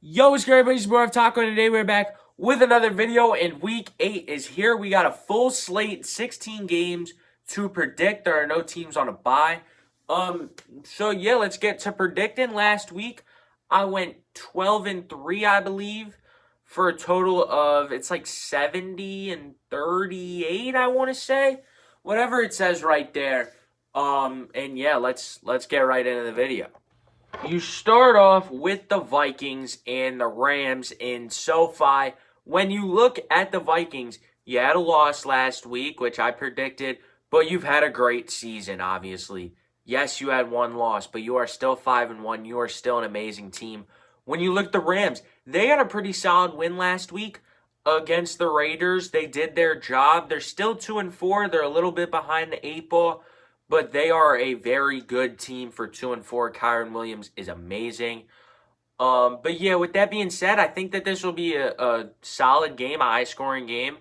Yo, what's good, everybody? It's Insta-reftaco, and today we're back with another video, and Week 8 is here. We got a full slate, 16 games to predict. There are no teams on a bye. So yeah, let's get to predicting. Last week, I went 12-3, I believe, for a total of, it's like 70-38, I want to say. Whatever it says right there. And yeah, let's get right into the video. You start off with the Vikings and the Rams in SoFi. When you look at the Vikings, you had a loss last week, which I predicted, but you've had a great season, obviously. Yes, you had one loss, but you are still 5-1. You are still an amazing team. When you look at the Rams, they had a pretty solid win last week against the Raiders. They did their job. They're still 2-4. They're a little bit behind the 8 ball, but they are a very good team for 2-4. Kyren Williams is amazing. But yeah, with that being said, I think that this will be a solid game, a high-scoring game.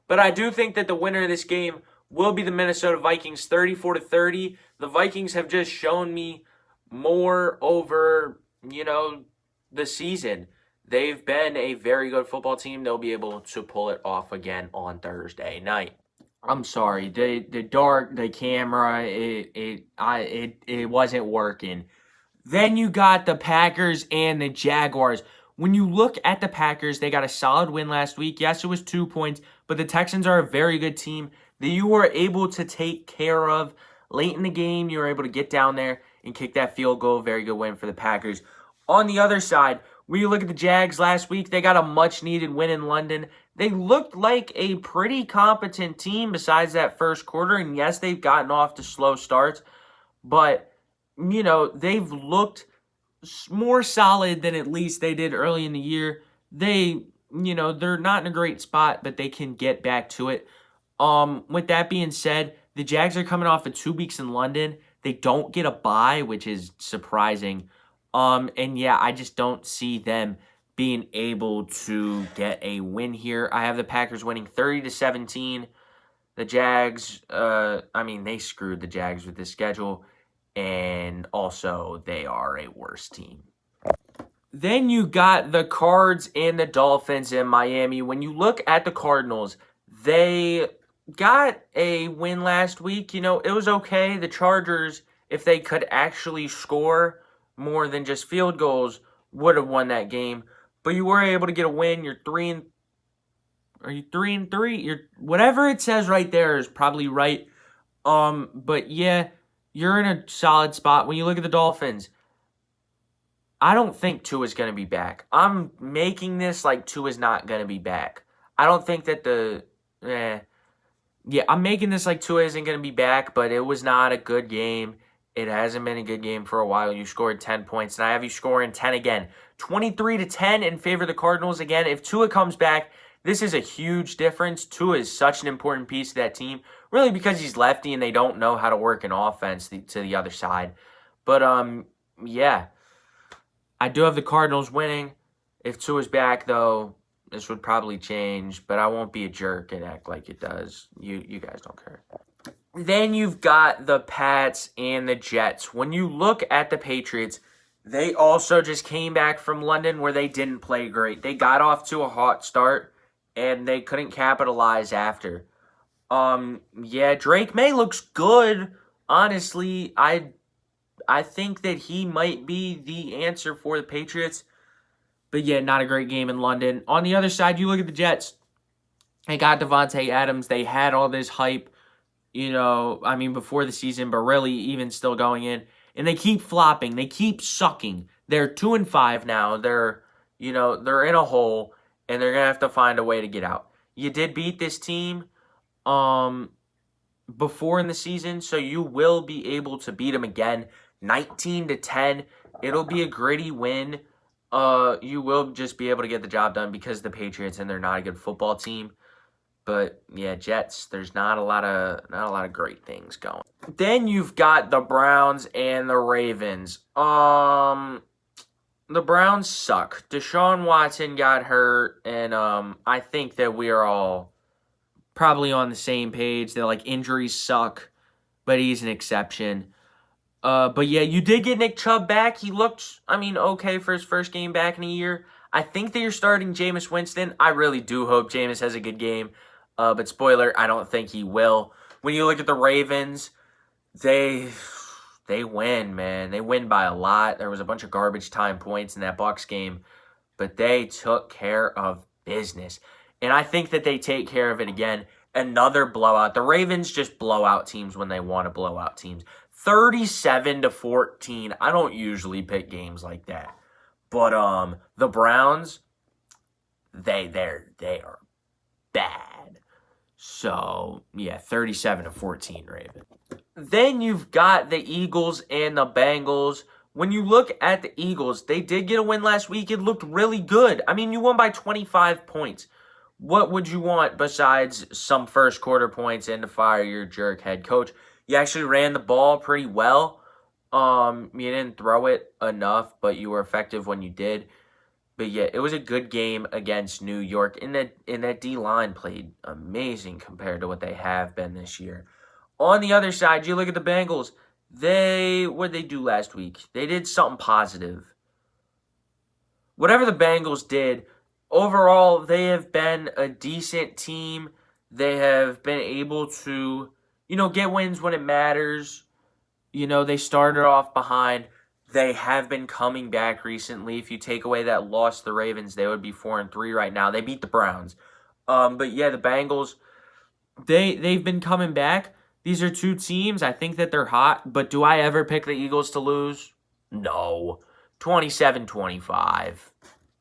But I do think that the winner of this game will be the Minnesota Vikings, 34-30. The Vikings have just shown me more over, the season. They've been a very good football team. They'll be able to pull it off again on Thursday night. I'm sorry, the camera, it wasn't working. Then you got the Packers and the Jaguars. When you look at the Packers, they got a solid win last week. Yes, it was 2 points, but the Texans are a very good team that you were able to take care of late in the game. You were able to get down there and kick that field goal. Very good win for the Packers. On the other side, when you look at the Jags last week, they got a much-needed win in London. They looked like a pretty competent team besides that first quarter. And yes, they've gotten off to slow starts. But, they've looked more solid than at least they did early in the year. They're not in a great spot, but they can get back to it. With that being said, the Jags are coming off of 2 weeks in London. They don't get a bye, which is surprising. And yeah, I just don't see them being able to get a win here. I have the Packers winning 30-17. The Jags, they screwed the Jags with this schedule, and also they are a worse team. Then you got the Cards and the Dolphins in Miami. When you look at the Cardinals, they got a win last week. It was okay. The Chargers, if they could actually score more than just field goals, would have won that game. But you were able to get a win. You're 3-3? Whatever it says right there is probably right. But yeah, you're in a solid spot. When you look at the Dolphins, I don't think Tua's going to be back. I'm making this like Tua's not going to be back. I don't think that I'm making this like Tua isn't going to be back, but it was not a good game. It hasn't been a good game for a while. You scored 10 points, and I have you scoring 10 again. 23-10 in favor of the Cardinals again. If Tua comes back, this is a huge difference. Tua is such an important piece of that team, really because he's lefty and they don't know how to work an offense to the other side. But, yeah, I do have the Cardinals winning. If Tua's back, though, this would probably change, but I won't be a jerk and act like it does. You guys don't care. Then you've got the Pats and the Jets. When you look at the Patriots, they also just came back from London where they didn't play great. They got off to a hot start, and they couldn't capitalize after. Drake May looks good. Honestly, I think that he might be the answer for the Patriots. But yeah, not a great game in London. On the other side, you look at the Jets. They got Devontae Adams. They had all this hype, before the season, but really even still going in. And they keep flopping. They keep sucking. They're 2-5 now. They're in a hole, and they're going to have to find a way to get out. You did beat this team before in the season, so you will be able to beat them again. 19-10. It'll be a gritty win. You will just be able to get the job done because of the Patriots, and they're not a good football team. But yeah, Jets, there's not a lot of great things going. Then you've got the Browns and the Ravens. The Browns suck. Deshaun Watson got hurt, and I think that we are all probably on the same page. That injuries suck, but he's an exception. But yeah, you did get Nick Chubb back. He looked, okay for his first game back in a year. I think that you're starting Jameis Winston. I really do hope Jameis has a good game. But spoiler, I don't think he will. When you look at the Ravens, they win, man. They win by a lot. There was a bunch of garbage time points in that Bucs game, but they took care of business. And I think that they take care of it again. Another blowout. The Ravens just blow out teams when they want to blow out teams. 37-14. I don't usually pick games like that. But the Browns, they are bad. So, yeah, 37-14 Ravens. Then you've got the Eagles and the Bengals. When you look at the Eagles, they did get a win last week. It looked really good. I mean, you won by 25 points. What would you want besides some first quarter points and to fire your jerk head coach? You actually ran the ball pretty well. You didn't throw it enough, but you were effective when you did. But yeah, it was a good game against New York. And that D-line played amazing compared to what they have been this year. On the other side, you look at the Bengals. What did they do last week? They did something positive. Whatever the Bengals did, overall, they have been a decent team. They have been able to, get wins when it matters. They started off behind. They have been coming back recently. If you take away that loss to the Ravens, they would be 4-3 right now. They beat the Browns. But yeah, the Bengals, they've been coming back. These are two teams. I think that they're hot. But do I ever pick the Eagles to lose? No. 27-25.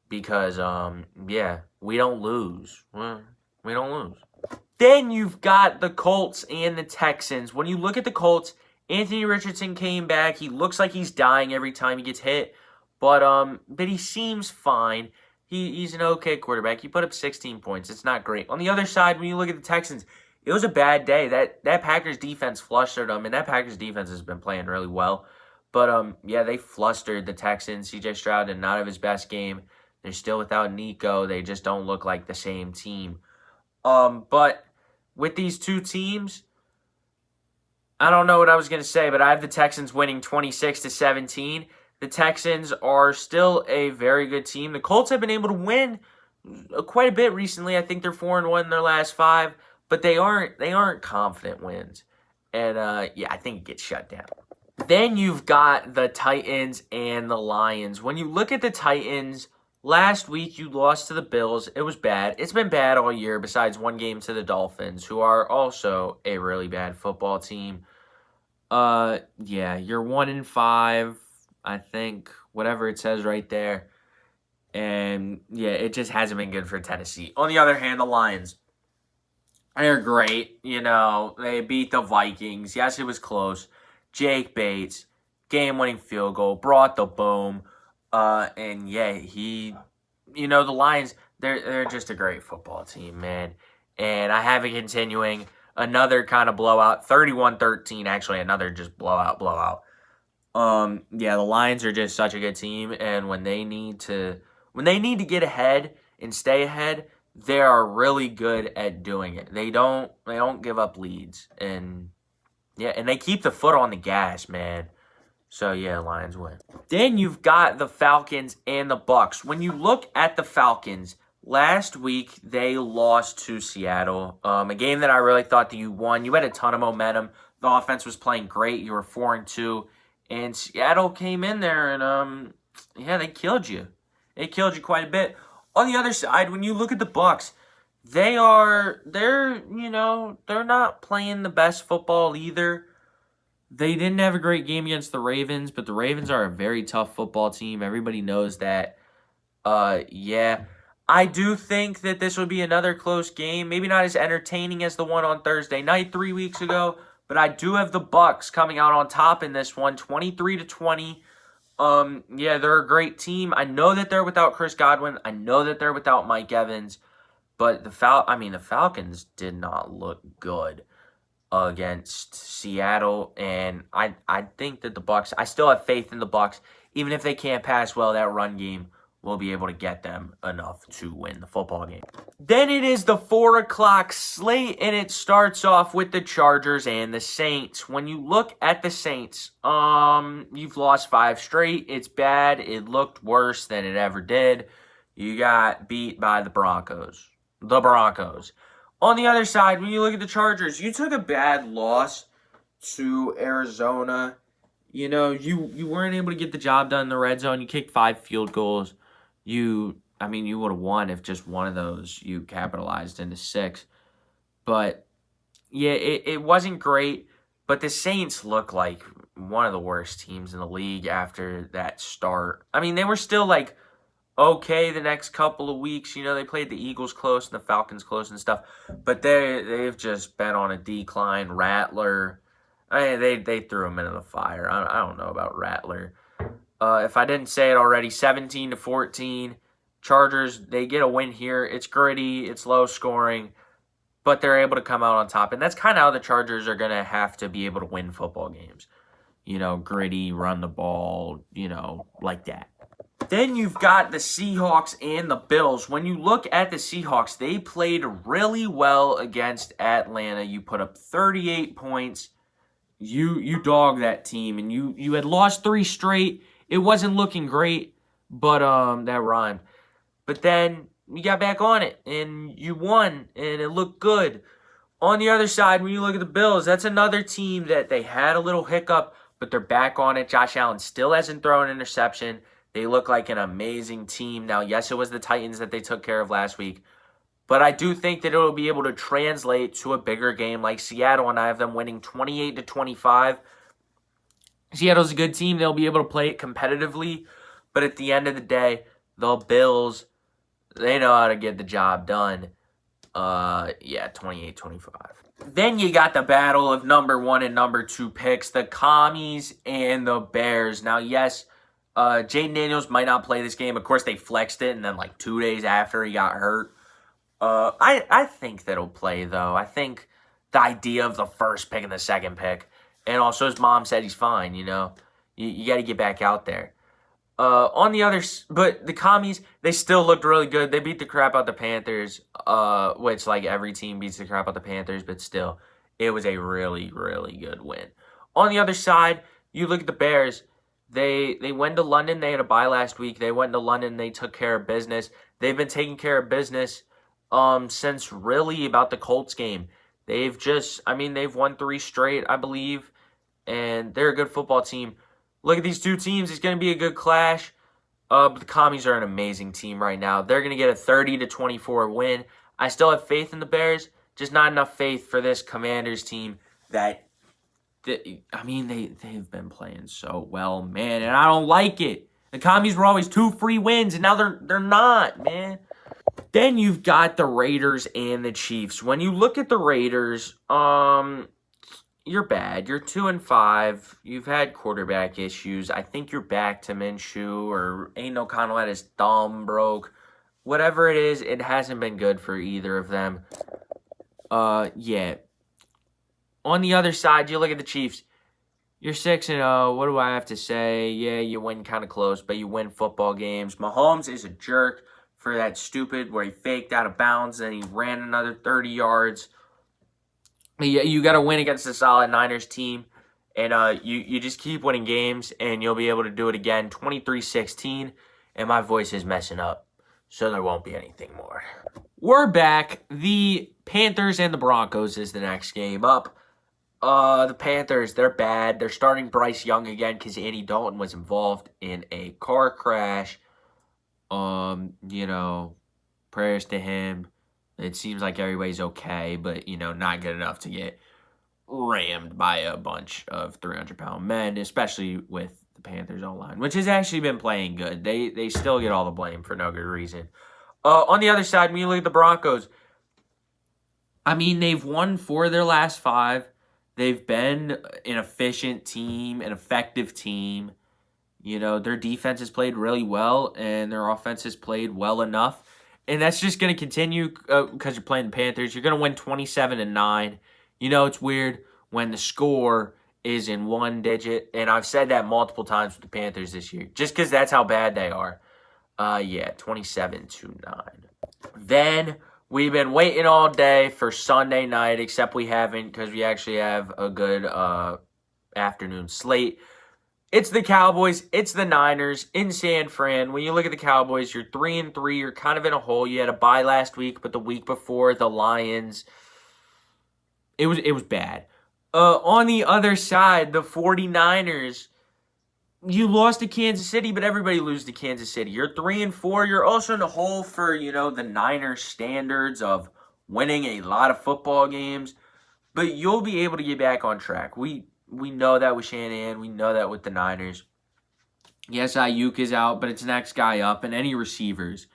Because, we don't lose. We don't lose. Then you've got the Colts and the Texans. When you look at the Colts, Anthony Richardson came back. He looks like he's dying every time he gets hit. But he seems fine. He's an okay quarterback. He put up 16 points. It's not great. On the other side, when you look at the Texans, it was a bad day. That Packers defense flustered them, and that Packers defense has been playing really well. But, they flustered the Texans. CJ Stroud did not have his best game. They're still without Nico. They just don't look like the same team. But with these two teams, I don't know what I was going to say, but I have the Texans winning 26-17. The Texans are still a very good team. The Colts have been able to win quite a bit recently. I think they're 4-1 in their last 5, but they aren't confident wins. And I think it gets shut down. Then you've got the Titans and the Lions. When you look at the Titans, last week you lost to the Bills. It was bad. It's been bad all year besides one game to the Dolphins, who are also a really bad football team. You're 1-5, I think, whatever it says right there. And, it just hasn't been good for Tennessee. On the other hand, the Lions, they're great. They beat the Vikings. Yes, it was close. Jake Bates, game-winning field goal, brought the boom. The Lions, they're just a great football team, man. And I have it continuing. Another kind of blowout, 31-13, actually another just blowout. The Lions are just such a good team, and when they need to get ahead and stay ahead, they are really good at doing it. They don't give up leads, and they keep the foot on the gas, man. So, Lions win. Then you've got the Falcons and the Bucs. When you look at the Falcons, last week they lost to Seattle. A game that I really thought that you won. You had a ton of momentum. The offense was playing great. You were 4-2. And Seattle came in there and, they killed you. They killed you quite a bit. On the other side, when you look at the Bucs, they're not playing the best football either. They didn't have a great game against the Ravens, but the Ravens are a very tough football team. Everybody knows that. I do think that this would be another close game. Maybe not as entertaining as the one on Thursday night 3 weeks ago, but I do have the Bucs coming out on top in this one, 23-20. They're a great team. I know that they're without Chris Godwin. I know that they're without Mike Evans, but the Falcons did not look good against Seattle, and I think that the Bucs, I still have faith in the Bucs. Even if they can't pass well, that run game will be able to get them enough to win the football game. Then it is the 4 o'clock slate, and it starts off with the Chargers and the Saints. When you look at the Saints, you've lost 5 straight. It's bad. It looked worse than it ever did. you got beat by the Broncos. The Broncos. On the other side, when you look at the Chargers, you took a bad loss to Arizona. You know, you weren't able to get the job done in the red zone. You kicked 5 field goals. You would have won if just one of those you capitalized into 6. But, yeah, it wasn't great. But the Saints look like one of the worst teams in the league after that start. I mean, they were still, like, okay the next couple of weeks. You know, they played the Eagles close and the Falcons close and stuff. But they've just been on a decline. Rattler, they threw him into the fire. I don't know about Rattler. If I didn't say it already, 17-14. Chargers, they get a win here. It's gritty. It's low scoring. But they're able to come out on top. And that's kind of how the Chargers are going to have to be able to win football games. You know, gritty, run the ball, you know, like that. Then you've got the Seahawks and the Bills. When you look at the Seahawks, they played really well against Atlanta. You put up 38 points. You dogged that team, and you had lost 3 straight. It wasn't looking great, but that rhymed. But then you got back on it, and you won, and it looked good. On the other side, when you look at the Bills, that's another team that they had a little hiccup, but they're back on it. Josh Allen still hasn't thrown an interception. They look like an amazing team. Now, yes, it was the Titans that they took care of last week, but I do think that it will be able to translate to a bigger game like Seattle, and I have them winning 28-25. Seattle's a good team. They'll be able to play it competitively, but at the end of the day, the Bills, they know how to get the job done. 28-25. Then you got the battle of number 1 and number 2 picks, the Commies and the Bears. Now, yes, Jaden Daniels might not play this game. Of course, they flexed it, and then like 2 days after he got hurt. I think that he'll play, though. I think the idea of the first pick and the second pick, and also his mom said he's fine, you know. You got to get back out there. On the other, but the Commies, they still looked really good. They beat the crap out the Panthers, which like every team beats the crap out the Panthers, but still, it was a really, really good win. On the other side, you look at the Bears. They went to London. They had a bye last week. They went to London. They took care of business. They've been taking care of business since really about the Colts game. They've won 3 straight, I believe, and they're a good football team. Look at these 2 teams. It's going to be a good clash. But the Commies are an amazing team right now. They're going to get a 30-24 win. I still have faith in the Bears, just not enough faith for this Commanders team they've been playing so well, man, and I don't like it. The Commies were always 2 free wins, and now they're not, man. Then you've got the Raiders and the Chiefs. When you look at the Raiders, you're bad. You're 2-5. You've had quarterback issues. I think you're back to Minshew, or Aiden O'Connell had his thumb broke. Whatever it is, it hasn't been good for either of them. Yeah. On the other side, you look at the Chiefs. You're 6-0. What do I have to say? Yeah, you win kind of close, but you win football games. Mahomes is a jerk for that stupid where he faked out of bounds and he ran another 30 yards. You got to win against a solid Niners team, and you just keep winning games, and you'll be able to do it again. 23-16, and my voice is messing up, so there won't be anything more. We're back. The Panthers and the Broncos is the next game up. The Panthers, they're bad. They're starting Bryce Young again because Andy Dalton was involved in a car crash. Prayers to him. It seems like everybody's okay, but, not good enough to get rammed by a bunch of 300-pound men, especially with the Panthers O-line, which has actually been playing good. They still get all the blame for no good reason. On the other side, when you look at the Broncos, they've won 4 of their last 5. They've been an efficient team, an effective team. Their defense has played really well, and their offense has played well enough. And that's just going to continue because you're playing the Panthers. You're going to win 27-9. It's weird when the score is in 1 digit. And I've said that multiple times with the Panthers this year. Just because that's how bad they are. 27-9. Then we've been waiting all day for Sunday night. Except we haven't because we actually have a good afternoon slate. It's the Cowboys. It's the Niners in San Fran. When you look at the Cowboys, you're 3-3. You're kind of in a hole. You had a bye last week, but the week before, the Lions, it was bad. On the other side, the 49ers, you lost to Kansas City, but everybody loses to Kansas City. You're 3-4. You're also in a hole for, the Niners standards of winning a lot of football games. But you'll be able to get back on track. We know that with Shanahan. We know that with the Niners. Yes, Ayuk is out, but it's next guy up. And any receivers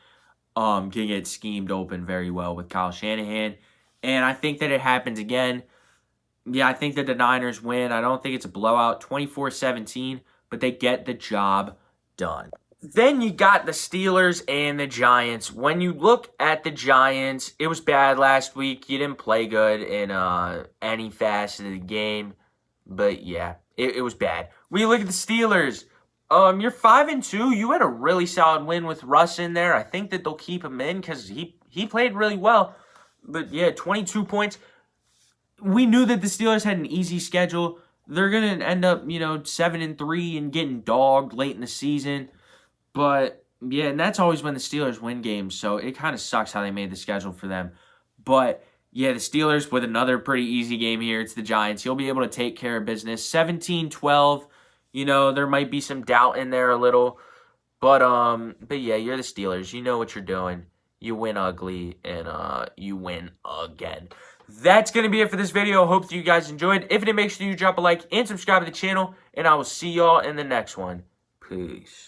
can get schemed open very well with Kyle Shanahan. And I think that it happens again. Yeah, I think that the Niners win. I don't think it's a blowout, 24-17, but they get the job done. Then you got the Steelers and the Giants. When you look at the Giants, it was bad last week. You didn't play good in any facet of the game. But yeah, it was bad. When you look at the Steelers, you're 5-2. You had a really solid win with Russ in there. I think that they'll keep him in because he played really well. But yeah, 22 points. We knew that the Steelers had an easy schedule. They're going to end up, 7-3 and getting dogged late in the season. But, yeah, and that's always when the Steelers win games, so it kind of sucks how they made the schedule for them. But, yeah, the Steelers with another pretty easy game here. It's the Giants. You'll be able to take care of business. 17-12, there might be some doubt in there a little. But yeah, you're the Steelers. You know what you're doing. You win ugly, and you win again. That's going to be it for this video. Hope that you guys enjoyed. If it did, make sure you drop a like and subscribe to the channel, and I will see y'all in the next one. Peace.